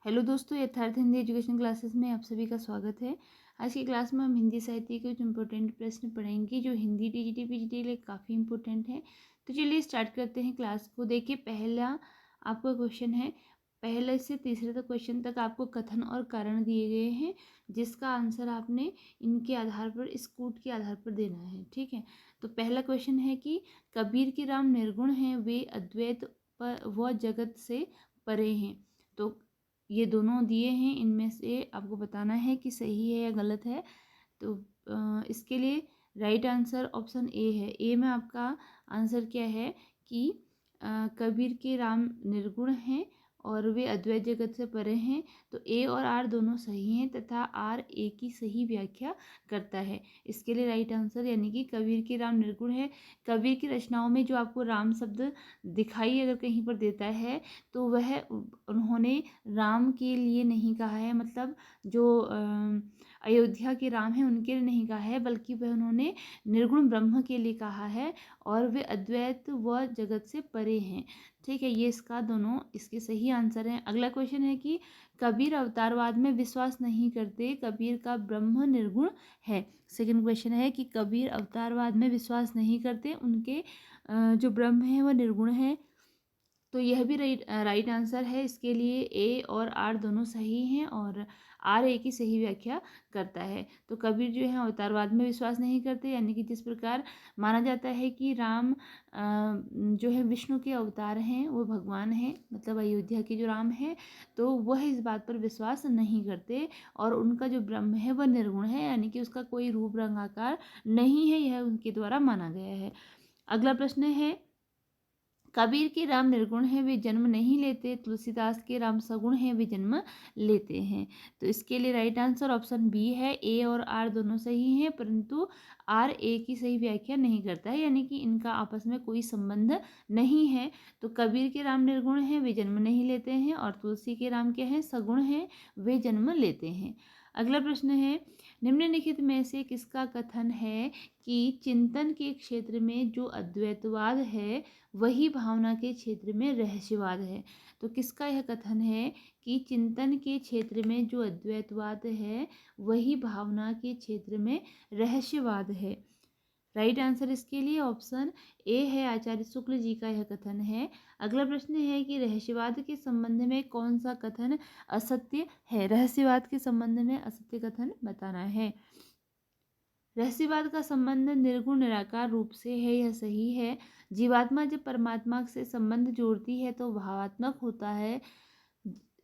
Hello दोस्तों, यथार्थ Hindi education classes में आप सभी का स्वागत है। आज की क्लास में हम हिंदी साहित्य के कुछ इंपॉर्टेंट प्रश्न पढ़ेंगे जो हिंदी टीजीटी पीजीटी के लिए काफ़ी इंपॉर्टेंट है। तो चलिए स्टार्ट करते हैं क्लास को। देखिए, पहला आपका क्वेश्चन है, पहले से तीसरे तक क्वेश्चन तक आपको कथन और कारण दिए गए हैं, जिसका आंसर आपने इनके आधार पर, इस कूट के आधार पर देना है। ठीक है, तो पहला क्वेश्चन है कि कबीर की राम निर्गुण हैं, वे अद्वैत पर व जगत से परे हैं। तो ये दोनों दिए हैं, इनमें से आपको बताना है कि सही है या गलत है। तो इसके लिए राइट आंसर ऑप्शन ए है। ए में आपका आंसर क्या है कि कबीर के राम निर्गुण हैं और वे अद्वैत जगत से परे हैं। तो ए और आर दोनों सही हैं तथा आर ए की सही व्याख्या करता है। इसके लिए राइट आंसर यानी कि कबीर के राम निर्गुण है। कबीर की रचनाओं में जो आपको राम शब्द दिखाई अगर कहीं पर देता है तो वह उन्होंने राम के लिए नहीं कहा है, मतलब जो अयोध्या के राम हैं उनके लिए नहीं कहा है, बल्कि वह उन्होंने निर्गुण ब्रह्म के लिए कहा है और वे अद्वैत व जगत से परे हैं। ठीक है, ये इसका दोनों इसके सही आंसर हैं। अगला क्वेश्चन है कि कबीर अवतारवाद में विश्वास नहीं करते, कबीर का ब्रह्म निर्गुण है। सेकंड क्वेश्चन है कि कबीर अवतारवाद में विश्वास नहीं करते, उनके जो ब्रह्म है वह निर्गुण है। तो यह भी राइट आंसर है। इसके लिए ए और आर दोनों सही हैं और आर ए की सही व्याख्या करता है। तो कबीर जो है अवतारवाद में विश्वास नहीं करते, यानी कि जिस प्रकार माना जाता है कि राम जो है विष्णु के अवतार हैं, वो भगवान हैं, मतलब अयोध्या के जो राम हैं, तो वह इस बात पर विश्वास नहीं करते और उनका जो ब्रह्म है वह निर्गुण है, यानी कि उसका कोई रूप रंग आकार नहीं है, यह उनके द्वारा माना गया है। अगला प्रश्न है, कबीर के राम निर्गुण हैं, वे जन्म नहीं लेते, तुलसीदास के राम सगुण हैं, वे जन्म लेते हैं। तो इसके लिए राइट आंसर ऑप्शन बी है। ए और आर दोनों सही हैं, परंतु आर ए की सही व्याख्या नहीं करता है, यानी कि इनका आपस में कोई संबंध नहीं है। तो कबीर के राम निर्गुण हैं, वे जन्म नहीं लेते हैं, और तुलसी के राम क्या हैं, सगुण हैं, वे जन्म लेते हैं। अगला प्रश्न है, निम्नलिखित में से किसका कथन है कि चिंतन के क्षेत्र में जो अद्वैतवाद है वही भावना के क्षेत्र में रहस्यवाद है। तो किसका यह कथन है कि चिंतन के क्षेत्र में जो अद्वैतवाद है वही भावना के क्षेत्र में रहस्यवाद है। राइट आंसर इसके लिए ऑप्शन ए है, आचार्य शुक्ल जी का यह कथन है। अगला प्रश्न है कि रहस्यवाद के संबंध में कौन सा कथन असत्य है। रहस्यवाद के संबंध में असत्य कथन बताना है। रहस्यवाद का संबंध निर्गुण निराकार रूप से है, यह सही है। जीवात्मा जब परमात्मा से संबंध जोड़ती है तो भावात्मक होता है,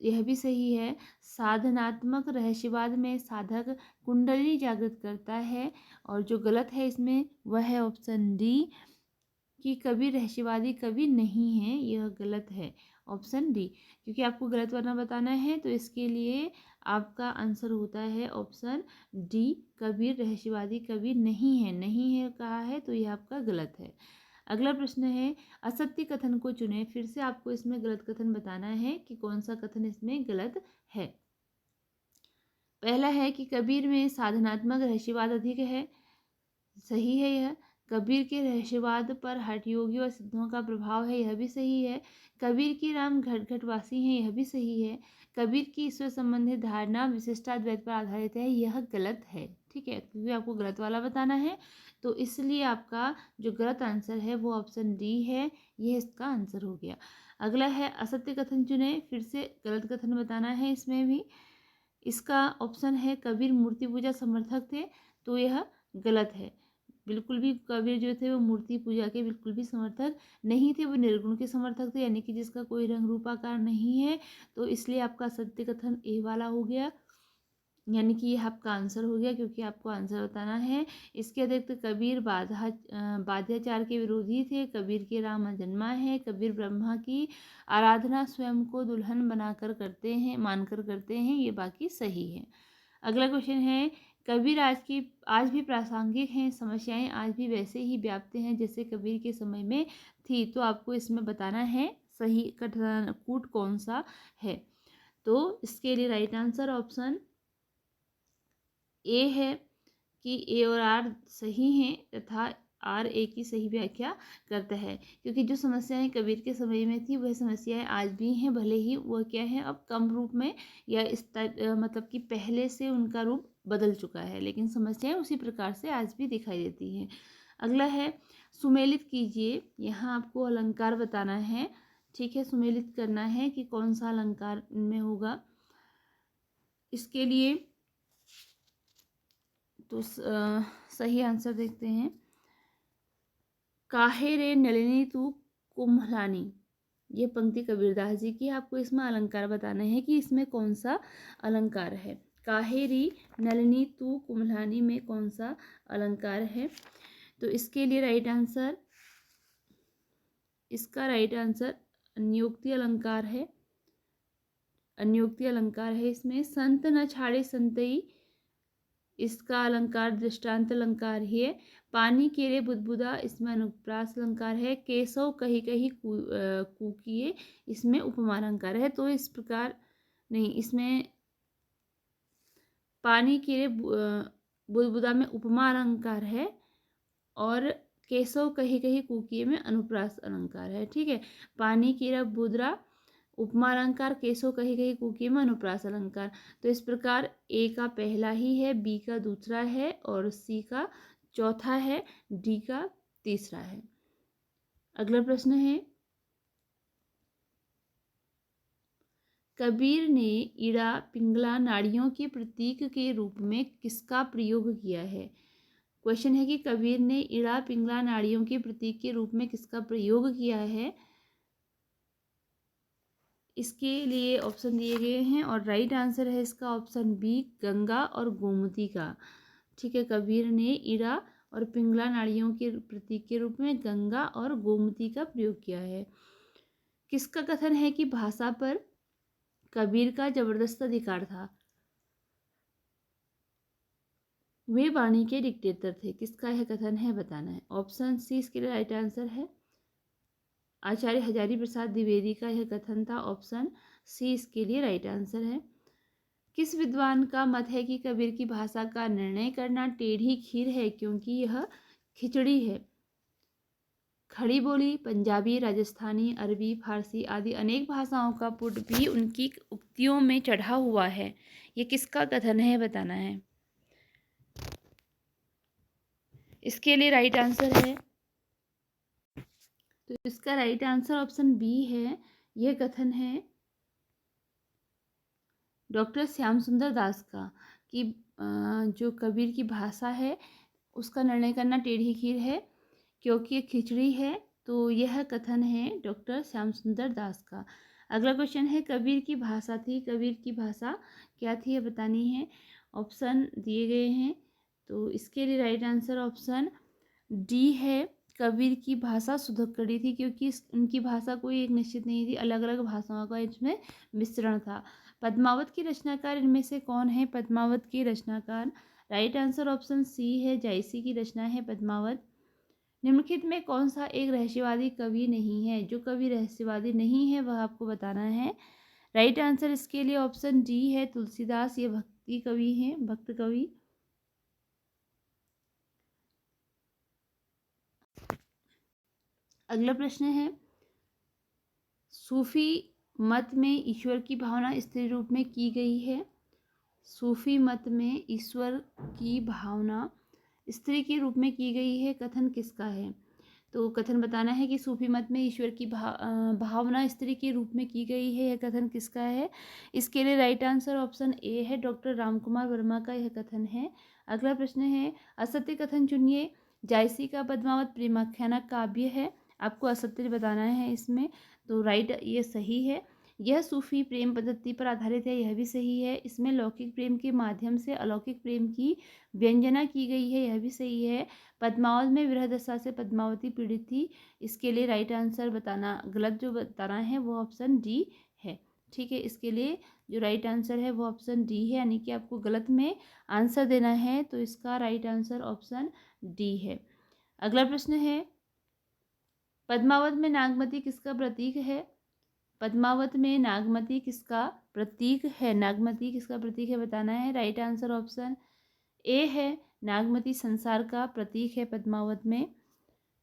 यह भी सही है। साधनात्मक रहस्यवाद में साधक कुंडली जागृत करता है, और जो गलत है इसमें वह है ऑप्शन डी कि कभी रहस्यवादी कभी नहीं है, यह गलत है ऑप्शन डी। क्योंकि आपको गलत वरना बताना है तो इसके लिए आपका आंसर होता है ऑप्शन डी, कबीर रहस्यवादी कभी नहीं है। नहीं है कहा है तो यह आपका गलत है। अगला प्रश्न है, असत्य कथन को चुने। फिर से आपको इसमें गलत कथन बताना है कि कौन सा कथन इसमें गलत है। पहला है कि कबीर में साधनात्मक रहस्यवाद अधिक है, सही है यह। कबीर के रहस्यवाद पर हठयोगी और सिद्धों का प्रभाव है, यह भी सही है। कबीर की राम घट घटवासी हैं, यह भी सही है। कबीर की ईश्वर संबंधी धारणा विशिष्टाद्वैत पर आधारित है, यह गलत है। ठीक है, क्योंकि आपको गलत वाला बताना है तो इसलिए आपका जो गलत आंसर है वो ऑप्शन डी है, यह इसका आंसर हो गया। अगला है असत्य कथन चुने। फिर से गलत कथन बताना है इसमें भी। इसका ऑप्शन है कबीर मूर्ति पूजा समर्थक थे, तो यह गलत है। बिल्कुल भी कबीर जो थे वो मूर्ति पूजा के बिल्कुल भी समर्थक नहीं थे, वो निर्गुण के समर्थक थे, यानी कि जिसका कोई रंग रूपाकार नहीं है। तो इसलिए आपका सत्य कथन ए वाला हो गया, यानी कि यह आपका आंसर हो गया, क्योंकि आपको आंसर बताना है। इसके अतिरिक्त कबीर बाध्याचार के विरोधी थे, कबीर के राम जन्मा है, कबीर ब्रह्मा की आराधना स्वयं को दुल्हन बनाकर करते हैं, मानकर करते हैं, ये बाकी सही है। अगला क्वेश्चन है, कबीर आज भी प्रासंगिक हैं, समस्याएं आज भी वैसे ही व्याप्त हैं जैसे कबीर के समय में थी। तो आपको इसमें बताना है सही कथन कूट कौन सा है। तो इसके लिए राइट आंसर ऑप्शन ए है कि ए और आर सही हैं तथा आर ए की सही व्याख्या करता है, क्योंकि जो समस्याएं कबीर के समय में थी वह समस्याएं आज भी हैं, भले ही वह क्या है अब कम रूप में या मतलब कि पहले से उनका रूप बदल चुका है, लेकिन समस्याएं उसी प्रकार से आज भी दिखाई देती हैं। अगला है सुमेलित कीजिए। यहाँ आपको अलंकार बताना है, ठीक है, सुमेलित करना है कि कौन सा अलंकार में होगा। इसके लिए तो सही आंसर देखते हैं। काहे रे नलिनी तू कुम्हलानी, ये पंक्ति कबीरदास जी की। आपको इसमें अलंकार बताना है कि इसमें कौन सा अलंकार है। काहे री नलिनी तू कुम्हलानी में कौन सा अलंकार है। तो इसके लिए राइट आंसर, इसका राइट आंसर नियुक्ति अलंकार है। नियुक्ति अलंकार है इसमें। संत न छाड़े संतई, इसका अलंकार दृष्टांत अलंकार ही है। पानी केरे बुदबुदा, इसमें अनुप्रास अलंकार है। केशव कही कही कूकिए, इसमें उपमा अलंकार है। तो इस प्रकार नहीं, इसमें पानी केरे बुदबुदा में उपमा अलंकार है और केशव कही कही कूकिए में अनुप्रास अलंकार है, ठीक है। पानी केरा बुदरा उपमा अलंकार, केशव कही कही कूकी में अनुप्रास अलंकार। तो इस प्रकार ए का पहला ही है, बी का दूसरा है और सी का चौथा है, डी का तीसरा है। अगला प्रश्न है, कबीर ने इड़ा पिंगला नाड़ियों के प्रतीक के रूप में किसका प्रयोग किया है। क्वेश्चन है कि कबीर ने इड़ा पिंगला नाड़ियों के प्रतीक के रूप में किसका प्रयोग किया है। इसके लिए ऑप्शन दिए गए हैं और राइट आंसर है इसका ऑप्शन बी, गंगा और गोमती का, ठीक है। कबीर ने इड़ा और पिंगला नाड़ियों के प्रतीक के रूप में गंगा और गोमती का प्रयोग किया है। किसका कथन है कि भाषा पर कबीर का जबरदस्त अधिकार था। वे वाणी के डिक्टेटर थे। किसका यह कथन है बताना है। ऑप्शन सी इसके लिए राइट आंसर है। आचार्य हजारी प्रसाद द्विवेदी का यह कथन था। ऑप्शन सी इसके लिए राइट आंसर है। किस विद्वान का मत है कि कबीर की भाषा का निर्णय करना टेढ़ी खीर है क्योंकि यह खिचड़ी है। खड़ी बोली, पंजाबी, राजस्थानी, अरबी, फारसी आदि अनेक भाषाओं का पुट भी उनकी उक्तियों में चढ़ा हुआ है। ये किसका कथन है बताना है। इसके लिए राइट आंसर है, तो इसका राइट आंसर ऑप्शन बी है। यह कथन है डॉक्टर श्याम सुंदर दास का कि जो कबीर की भाषा है उसका निर्णय करना टेढ़ी खीर है क्योंकि ये खिचड़ी है। तो यह कथन है डॉक्टर श्याम सुंदर दास का। अगला क्वेश्चन है, कबीर की भाषा थी, कबीर की भाषा क्या थी ये बतानी है। ऑप्शन दिए गए हैं, तो इसके लिए राइट आंसर ऑप्शन डी है। कबीर की भाषा सुधक्कड़ी थी क्योंकि उनकी भाषा कोई एक निश्चित नहीं थी, अलग अलग भाषाओं का इसमें मिश्रण था। पद्मावत की रचनाकार इनमें से कौन है। पद्मावत की रचनाकार राइट आंसर ऑप्शन सी है, जायसी की रचना है पद्मावत। निम्नलिखित में कौन सा एक रहस्यवादी कवि नहीं है। जो कवि रहस्यवादी नहीं है वह आपको बताना है। राइट आंसर इसके लिए ऑप्शन डी है, तुलसीदास। ये भक्ति कवि हैं, भक्त कवि। अगला प्रश्न है, सूफी मत में ईश्वर की भावना स्त्री रूप में की गई है। सूफी मत में ईश्वर की भावना स्त्री के रूप में की गई है, कथन किसका है। तो कथन बताना है कि सूफी मत में ईश्वर की भावना स्त्री के रूप में की गई है, यह कथन किसका है। इसके लिए राइट आंसर ऑप्शन ए है, डॉक्टर रामकुमार वर्मा का यह कथन है। अगला प्रश्न है, असत्य कथन चुनिए। जायसी का पद्मावत प्रेमाख्यान काव्य है, आपको असत्य बताना है इसमें। तो राइट ये सही है। यह सूफी प्रेम पद्धति पर आधारित है, यह भी सही है। इसमें लौकिक प्रेम के माध्यम से अलौकिक प्रेम की व्यंजना की गई है, यह भी सही है। पद्मावत में विरह दशा से पद्मावती पीड़ित थी, इसके लिए राइट आंसर बताना, गलत जो बताना है वो ऑप्शन डी है, ठीक है। इसके लिए जो राइट आंसर है वो ऑप्शन डी है, यानी कि आपको गलत में आंसर देना है, तो इसका राइट आंसर ऑप्शन डी है। अगला प्रश्न है, पद्मावत में नागमती किसका प्रतीक है। पद्मावत में नागमती किसका प्रतीक है, नागमती किसका प्रतीक है बताना है। राइट आंसर ऑप्शन ए है, नागमती संसार का प्रतीक है पद्मावत में।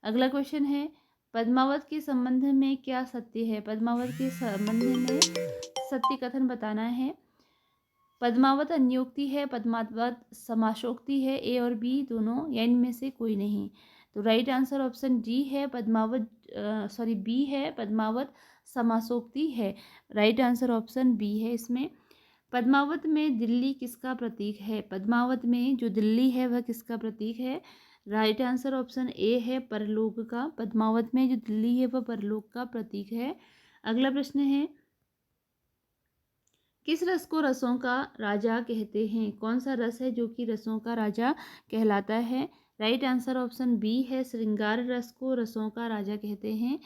अगला क्वेश्चन है, पद्मावत के संबंध में क्या सत्य है? पद्मावत के संबंध में सत्य कथन बताना है। पद्मावत अन्योक्ति है, पद्मावत समासोक्ति है, ए और बी दोनों या इनमें से कोई नहीं। तो राइट आंसर ऑप्शन डी है, बी है, पद्मावत समासोक्ति है। राइट आंसर ऑप्शन बी है इसमें। पद्मावत में दिल्ली किसका प्रतीक है? पद्मावत में जो दिल्ली है वह किसका प्रतीक है? राइट आंसर ऑप्शन ए है, परलोक का। पद्मावत में जो दिल्ली है वह परलोक का प्रतीक है। अगला प्रश्न है, किस रस को रसों का राजा कहते हैं? कौन सा रस है जो कि रसों का राजा कहलाता है? राइट आंसर ऑप्शन बी है, श्रृंगार रस को रसों का राजा कहते हैं।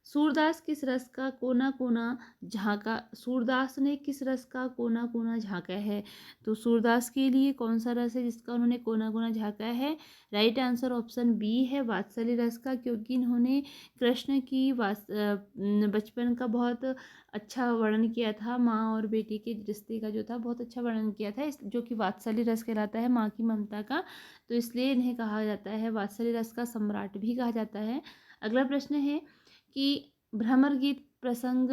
सूरदास किस रस का कोना कोना झांका? सूरदास ने किस रस का कोना कोना झांका है? तो सूरदास के लिए कौन सा रस है जिसका उन्होंने कोना कोना झांका है? राइट आंसर ऑप्शन बी है, वात्सल्य रस का, क्योंकि इन्होंने कृष्ण की बचपन का बहुत अच्छा वर्णन किया था। माँ और बेटी के रिश्ते का जो था बहुत अच्छा वर्णन किया था, जो कि वात्सल्य रस कहलाता है, माँ की ममता का। तो इसलिए इन्हें कहा जाता है, वात्सल्य रस का सम्राट भी कहा जाता है। अगला प्रश्न है कि भ्रमर गीत प्रसंग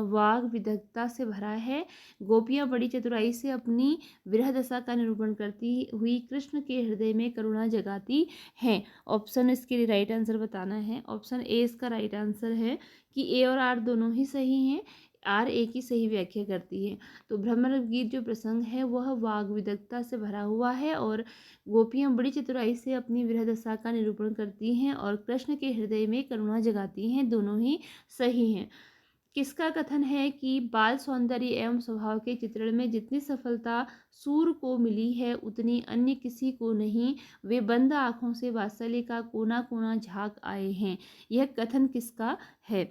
वाग विदग्धता से भरा है। गोपियां बड़ी चतुराई से अपनी विरह दशा का निरूपण करती हुई कृष्ण के हृदय में करुणा जगाती हैं। ऑप्शन इसके लिए राइट आंसर बताना है। ऑप्शन ए इसका राइट आंसर है कि ए और आर दोनों ही सही हैं। आर ए की सही व्याख्या करती है। तो भ्रमर गीत जो प्रसंग है वह वाग विदग्धता से भरा हुआ है और गोपियां बड़ी चतुराई से अपनी विरह दशा का निरूपण करती हैं और कृष्ण के हृदय में करुणा जगाती हैं, दोनों ही सही हैं। किसका कथन है कि बाल सौंदर्य एवं स्वभाव के चित्रण में जितनी सफलता सूर को मिली है उतनी अन्य किसी को नहीं, वे बंद आंखों से वात्सल्य का कोना कोना झांक आए हैं। यह कथन किसका है?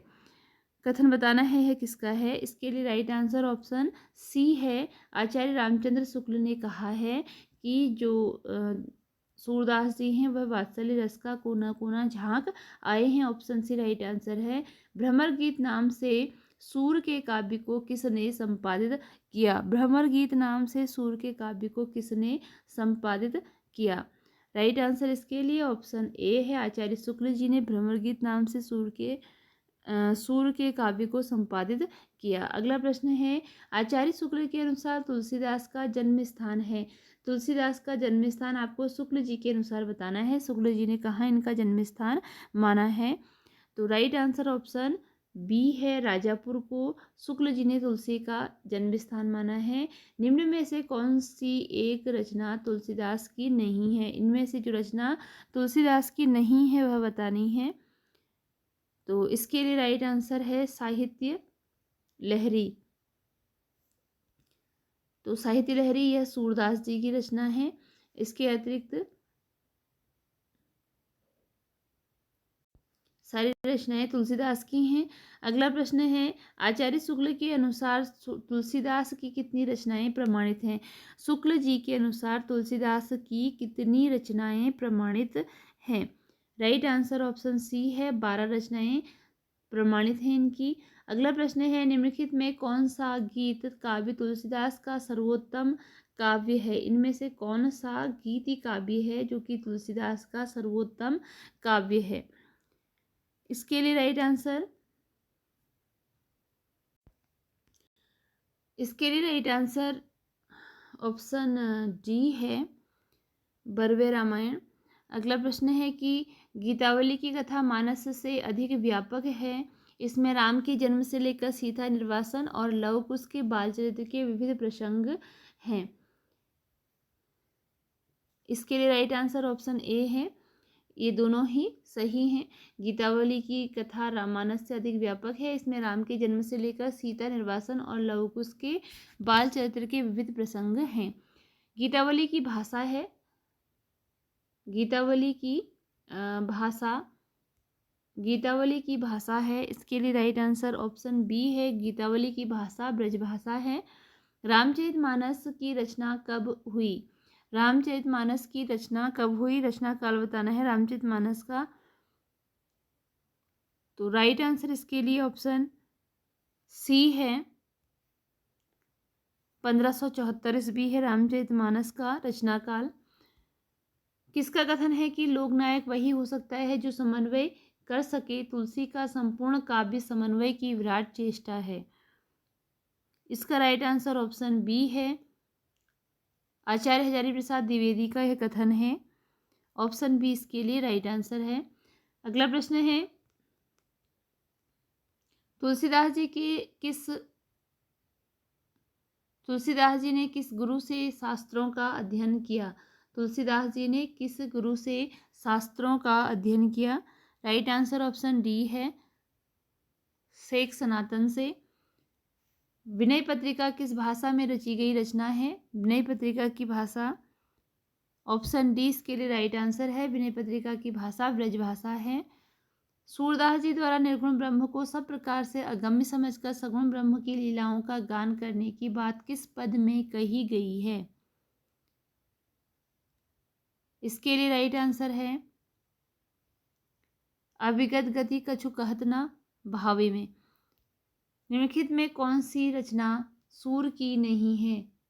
कथन बताना है यह किसका है। इसके लिए राइट आंसर ऑप्शन सी है, आचार्य रामचंद्र शुक्ल ने कहा है कि जो सूरदास जी हैं वह वात्सल्य रस का कोना कोना झांक आए हैं। ऑप्शन सी राइट आंसर है। भ्रमर गीत नाम से सूर के काव्य को किसने संपादित किया? भ्रमर गीत नाम से सूर के काव्य को किसने संपादित किया? राइट आंसर इसके लिए ऑप्शन ए है, आचार्य शुक्ल जी ने भ्रमर गीत नाम से सूर के काव्य को संपादित किया। अगला प्रश्न है, आचार्य शुक्ल के अनुसार तुलसीदास का जन्म स्थान है। तुलसीदास का जन्म स्थान आपको शुक्ल जी के अनुसार बताना है। शुक्ल जी ने कहाँ इनका जन्म स्थान माना है? तो राइट आंसर ऑप्शन बी है, राजापुर को शुक्ल जी ने तुलसी का जन्म स्थान माना है। निम्न में से कौन सी एक रचना तुलसीदास की नहीं है? इनमें से जो रचना तुलसीदास की नहीं है वह बतानी है। तो इसके लिए राइट आंसर है साहित्य लहरी। तो साहित्य लहरी यह सूरदास जी की रचना है। इसके अतिरिक्त सारी रचनाएं तुलसीदास की हैं। अगला प्रश्न है, आचार्य शुक्ल के अनुसार तुलसीदास की कितनी रचनाएं प्रमाणित हैं? शुक्ल जी के अनुसार तुलसीदास की कितनी रचनाएं प्रमाणित हैं? राइट आंसर ऑप्शन सी है, 12 रचनाएं प्रमाणित हैं इनकी। अगला प्रश्न है, निम्नलिखित में कौन सा गीत काव्य तुलसीदास का सर्वोत्तम काव्य है? इनमें से कौन सा गीति काव्य है जो कि तुलसीदास का सर्वोत्तम काव्य है? इसके लिए राइट आंसर ऑप्शन डी है, बर्वे रामायण। अगला प्रश्न है कि गीतावली की कथा मानस से अधिक व्यापक है। इसमें राम के जन्म से लेकर सीता निर्वासन और लव कुश के बाल चरित्र के विविध प्रसंग हैं। इसके लिए राइट आंसर ऑप्शन ए है, ये दोनों ही सही हैं। गीतावली की कथा रामानस से अधिक व्यापक है। इसमें राम के जन्म से लेकर सीता निर्वासन और लव कुश के बाल चरित्र के विविध प्रसंग हैं। गीतावली की भाषा है, गीतावली की भाषा है। इसके लिए राइट आंसर ऑप्शन बी है, गीतावली की भाषा ब्रजभाषा है। रामचरितमानस की रचना कब हुई? रामचरितमानस की रचना कब हुई? रचना काल बताना है रामचरितमानस का। तो राइट आंसर इसके लिए ऑप्शन सी है, 1574 ईस्वी है रामचरितमानस का रचना काल। किसका कथन है कि लोकनायक वही हो सकता है जो समन्वय कर सके, तुलसी का संपूर्ण काव्य समन्वय की विराट चेष्टा है। इसका राइट आंसर ऑप्शन बी है। आचार्य हजारी प्रसाद द्विवेदी का यह कथन है। ऑप्शन बी इसके लिए राइट आंसर है। अगला प्रश्न है, तुलसीदास जी ने किस गुरु से शास्त्रों का अध्ययन किया? तुलसीदास जी ने किस गुरु से शास्त्रों का अध्ययन किया? राइट आंसर ऑप्शन डी है, शेख सनातन से। विनय पत्रिका किस भाषा में रची गई रचना है? विनय पत्रिका की भाषा, ऑप्शन डी इसके लिए राइट आंसर है। विनय पत्रिका की भाषा ब्रजभाषा है। सूरदास जी द्वारा निर्गुण ब्रह्म को सब प्रकार से अगम्य समझकर सगुण ब्रह्म की लीलाओं का गान करने की बात किस पद में कही गई है? इसके लिए राइट आंसर है, अविगत गति कछु कहत न भावे में। निम्नलिखित में कौन सी रचना सूर की नहीं है?